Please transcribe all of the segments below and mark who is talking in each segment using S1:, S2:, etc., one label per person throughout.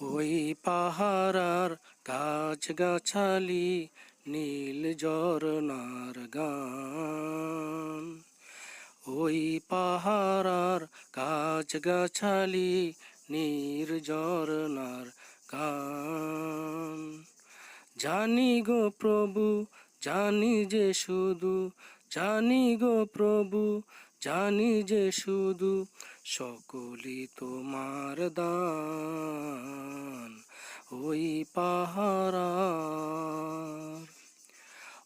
S1: ওই পাহারার গাছ গাছালি নীল ঝরনার গান। ওই পাহারার গাছ গাছালি নীল ঝরনার গান। জানি গো প্রভু, জানি যে শুধু, জানি গো প্রভু, জানি যে শুধু সকলই তোমার দান। ওই পাহারার,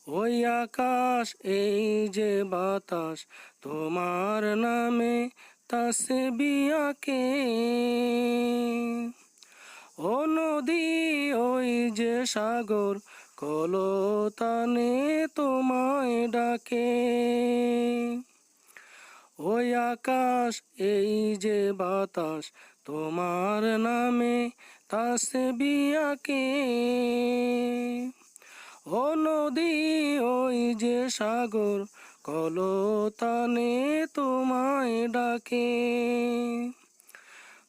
S1: ওই আকাশ, এই যে বাতাস, তোমার নামে তাসবিয়াকে। ও নদী, ওই যে সাগর, কলতানে তোমায় ডাকে। ওই আকাশ, এই যে বাতাস, তোমার নামে তাসবিয়াকে। ও নদী, ওই যে সাগর, কলতানে তোমায় ডাকে।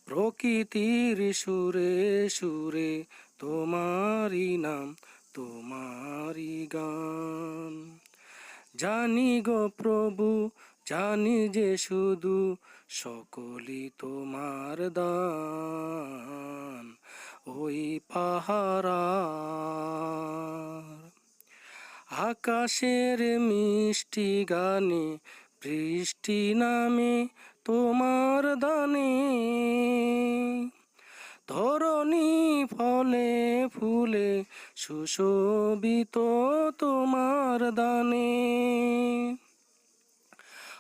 S1: প্রকৃতির সুরে সুরে তোমারি নাম, তোমারি গান। জানি গো প্রভু, জানি যে শুধু সকলই তোমার দান। ওই পাহারার, আকাশের মিষ্টি গানে বৃষ্টি নামে তোমার দানে। ধরণী ফলে ফুলে সুশোভিত তোমার দানে।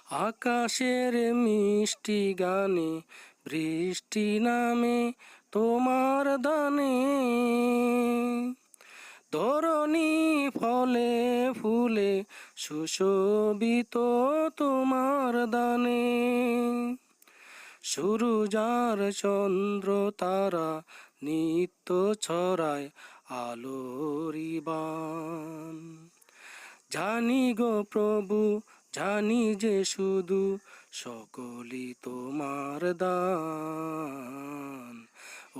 S1: আকাশের মিষ্টি গানে বৃষ্টি নামে তোমার দানে। ধরণী ফলে ফুলে সুশোভিত তোমার দানে। সূরজার চন্দ্র তারা নিত্য ছড়ায় আলোরি বাণ। জানি গো প্রভু, জানি যে শুধু সকলই তোমার দান।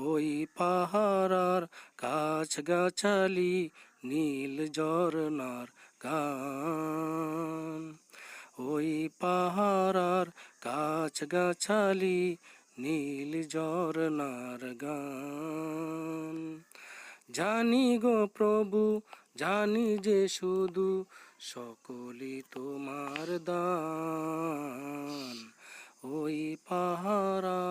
S1: ওই পাহারার গাছ গাছালি নীল ঝরনার গান। ওই পাহারার গাছ গাছালি নীল ঝরনার গান। জানি গো প্রভু, জানি যে শুধু সকলই তোমার দান। ওই পাহারা।